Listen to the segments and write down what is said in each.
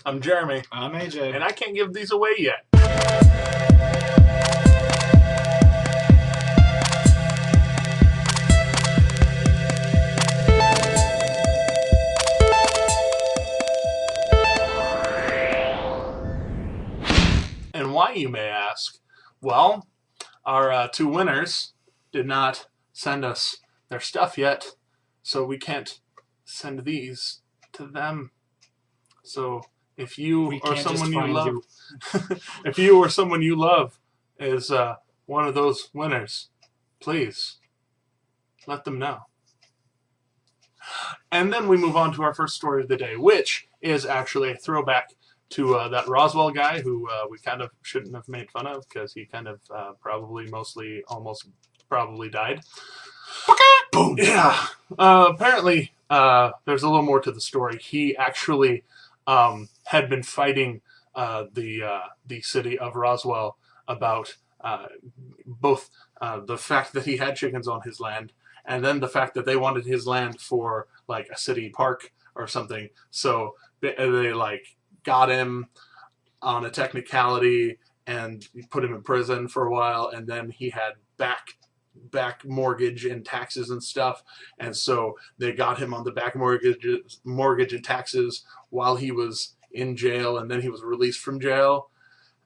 I'm Jeremy. I'm AJ. And I can't give these away yet. And why, you may ask? Well, our two winners did not send us their stuff yet, so we can't send these to them. So if you or someone you love, if you or someone you love is one of those winners, please let them know. And then we move on to our first story of the day, which is actually a throwback to that Roswell guy who we kind of shouldn't have made fun of because he kind of almost probably died. Boom. Yeah. Apparently, there's a little more to the story. He actually had been fighting the city of Roswell about both the fact that he had chickens on his land and then the fact that they wanted his land for like a city park or something. So they like got him on a technicality and put him in prison for a while, and then he had back mortgage and taxes and stuff, and so they got him on the back mortgage and taxes while he was in jail, and then he was released from jail.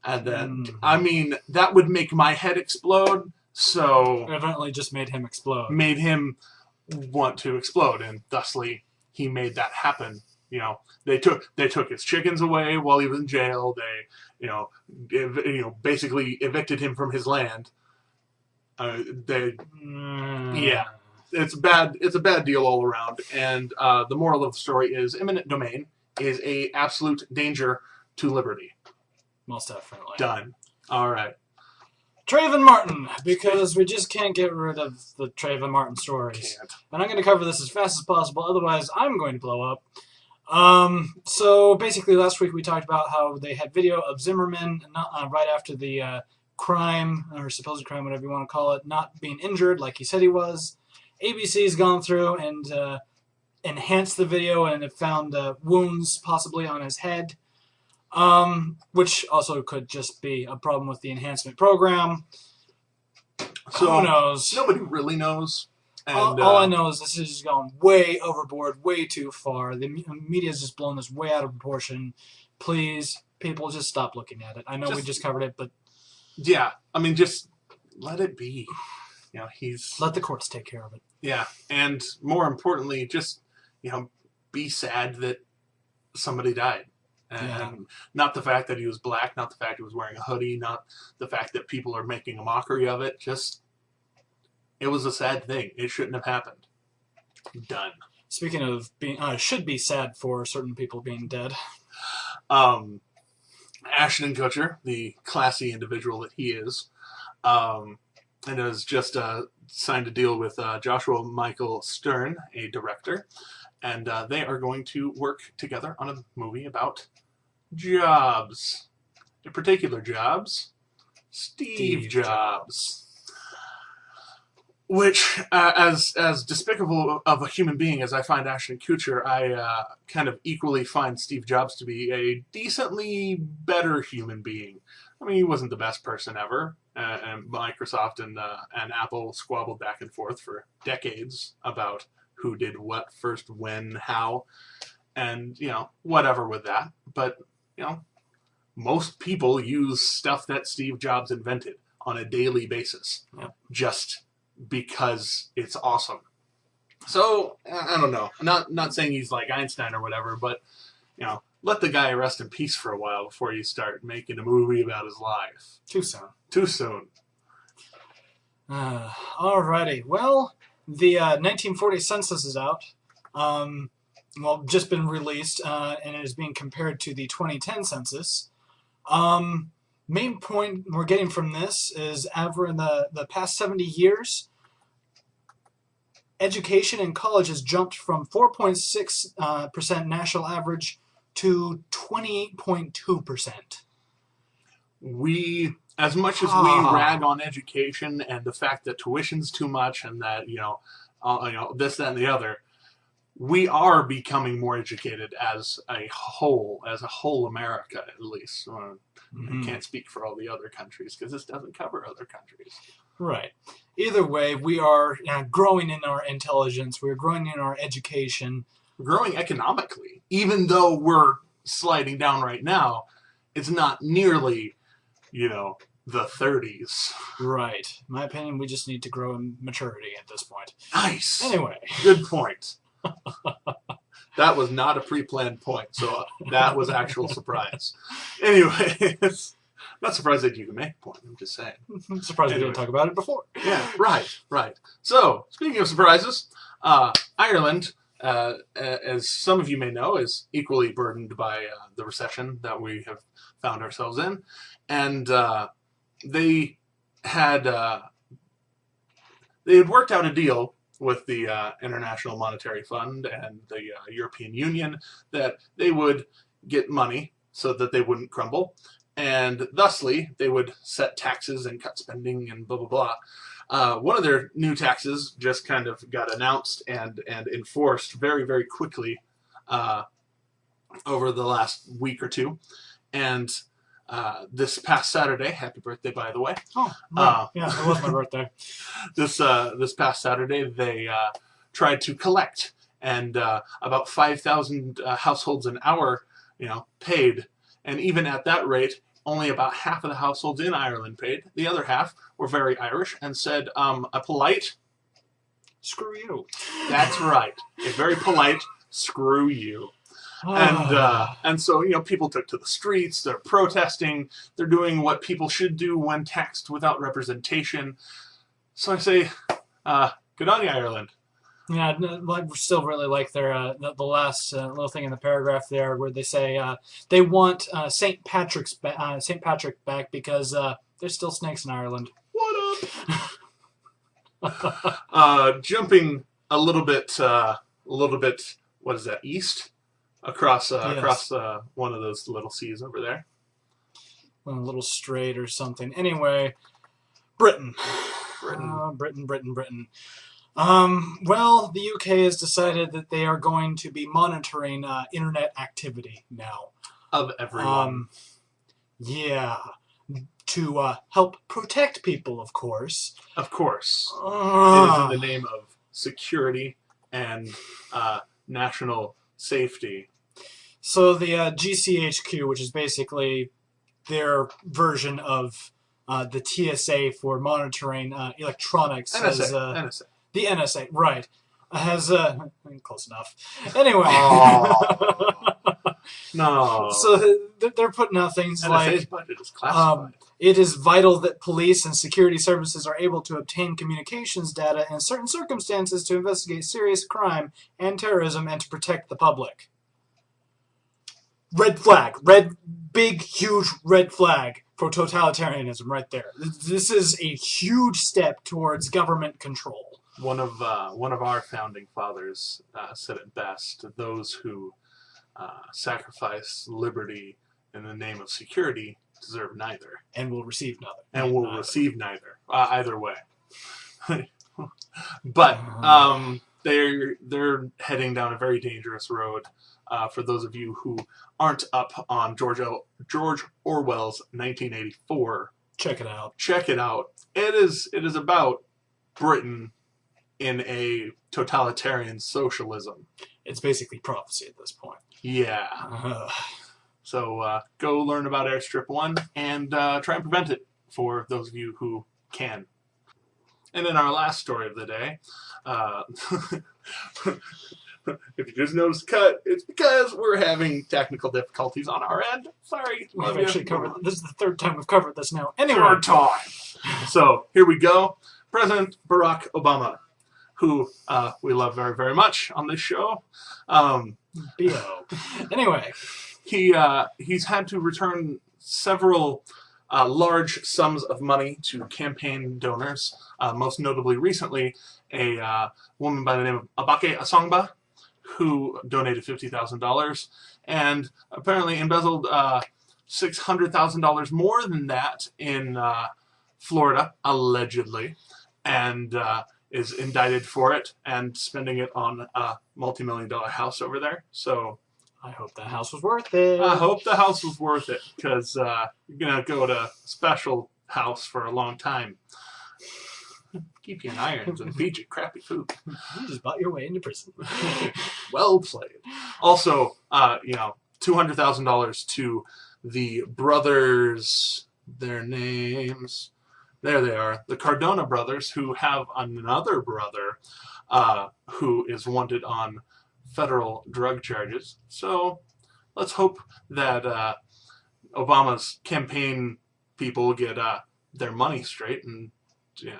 And then I mean, that would make my head explode, so evidently just made him explode, made him want to explode, and thusly he made that happen. You know, they took his chickens away while he was in jail. They, basically evicted him from his land. Yeah, it's bad. It's a bad deal all around. And the moral of the story is eminent domain is a absolute danger to liberty. Most definitely. Done. All right. Trayvon Martin, because we just can't get rid of the Trayvon Martin stories. And I'm going to cover this as fast as possible, otherwise I'm going to blow up. So basically last week we talked about how they had video of Zimmerman right after the crime, or supposed crime, whatever you want to call it, not being injured like he said he was. ABC's gone through and enhanced the video, and it found wounds possibly on his head, which also could just be a problem with the enhancement program. So who knows? Nobody really knows. And, all I know is this is gone way overboard, way too far. The media's just blown this way out of proportion. Please, people, just stop looking at it. I know we just covered it, but yeah, I mean, just let it be. You know, let the courts take care of it. Yeah, and more importantly, just be sad that somebody died, and not the fact that he was black, not the fact he was wearing a hoodie, not the fact that people are making a mockery of it. Just it was a sad thing. It shouldn't have happened. Done. Speaking of being, should be sad for certain people being dead. Ashton Kutcher, the classy individual that he is, and has just signed a deal with Joshua Michael Stern, a director, and they are going to work together on a movie about Jobs. In particular, Steve Jobs. Which, as despicable of a human being as I find Ashton Kutcher, I kind of equally find Steve Jobs to be a decently better human being. I mean, he wasn't the best person ever, and Microsoft and Apple squabbled back and forth for decades about who did what first, when, how, and whatever with that. But most people use stuff that Steve Jobs invented on a daily basis, just because it's awesome. So I don't know. Not saying he's like Einstein or whatever, but let the guy rest in peace for a while before you start making a movie about his life. Too soon. Too soon. Alrighty. Well, the 1940 census is out. Just been released, and it is being compared to the 2010 census. Main point we're getting from this is over in the past 70 years, education in college has jumped from 4.6% national average to 28.2%. As much as we rag on education and the fact that tuition's too much and that this, that, and the other, we are becoming more educated as a whole America, at least. I can't speak for all the other countries because this doesn't cover other countries. Right. Either way, we are growing in our intelligence. We're growing in our education. We're growing economically. Even though we're sliding down right now, it's not nearly, the 30s. Right. In my opinion, we just need to grow in maturity at this point. Nice. Anyway. Good point. That was not a pre-planned point, so that was actual surprise. Anyways, not surprised that you can make a point. I'm just saying. I'm surprised we didn't talk about it before. Yeah, right. So, speaking of surprises, Ireland, as some of you may know, is equally burdened by the recession that we have found ourselves in. And they had worked out a deal with the International Monetary Fund and the European Union that they would get money so that they wouldn't crumble, and thusly they would set taxes and cut spending and blah, blah, blah. One of their new taxes just kind of got announced and enforced very, very quickly over the last week or two. And this past Saturday, happy birthday, by the way. Oh, right. Yeah, it was my birthday. This past Saturday, they tried to collect, and about 5,000 households an hour, paid. And even at that rate, only about half of the households in Ireland paid. The other half were very Irish and said a polite, "Screw you." That's right. A very polite, "Screw you." And so, people took to the streets, they're protesting, they're doing what people should do when taxed without representation. So I say, good on you, Ireland. Yeah, I still really like their the last little thing in the paragraph there where they say they want St. Patrick back because there's still snakes in Ireland. What up? Jumping a little bit, what is that, east? Across one of those little seas over there. A little strait or something. Anyway, Britain. Britain. Well, the UK has decided that they are going to be monitoring internet activity now. Of everyone. Yeah. To help protect people, of course. Of course. It is in the name of security and national safety. So the GCHQ, which is basically their version of the TSA for monitoring electronics, NSA. The NSA, right, has close enough. Anyway, no. So they're putting out things NSA's like budget is classified. It is vital that police and security services are able to obtain communications data in certain circumstances to investigate serious crime and terrorism and to protect the public. Red flag. Big, huge red flag for totalitarianism right there. This is a huge step towards government control. One of our founding fathers said it best: those who sacrifice liberty in the name of security deserve neither. And will receive neither. Either way. But they're heading down a very dangerous road. For those of you who aren't up on George Orwell's 1984, check it out. It is about Britain in a totalitarian socialism. It's basically prophecy at this point. Yeah. So go learn about Airstrip 1 and try and prevent it for those of you who can. And in our last story of the day, if you just noticed cut, it's because we're having technical difficulties on our end. Sorry. We've actually covered this. Is the third time we've covered this now. Anyway. Third time. So here we go. President Barack Obama, who we love very, very much on this show. B.O. Anyway. He's had to return several large sums of money to campaign donors, most notably recently a woman by the name of Abake Asongba, who donated $50,000 and apparently embezzled $600,000 more than that in Florida, allegedly. And is indicted for it and spending it on a multi-million-dollar house over there. So I hope that house was worth it. I hope the house was worth it, because you're going to go to a special house for a long time. Keep you in irons and feed you crappy food. You just bought your way into prison. Well played. Also, $200,000 to the brothers, their names, there they are, the Cardona brothers, who have another brother who is wanted on federal drug charges. So let's hope that Obama's campaign people get their money straight and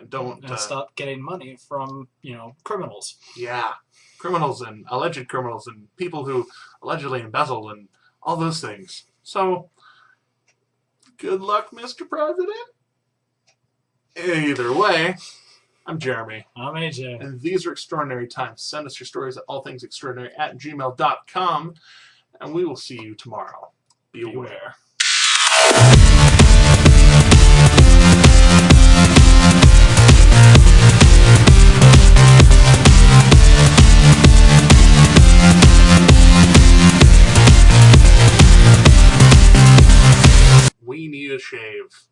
don't stop getting money from criminals. Yeah, criminals and alleged criminals and people who allegedly embezzled and all those things. So good luck, Mr. President. Either way, I'm Jeremy. I'm AJ. And these are extraordinary times. Send us your stories at allthingsextraordinary@gmail.com, and we will see you tomorrow. Beware. We need a shave.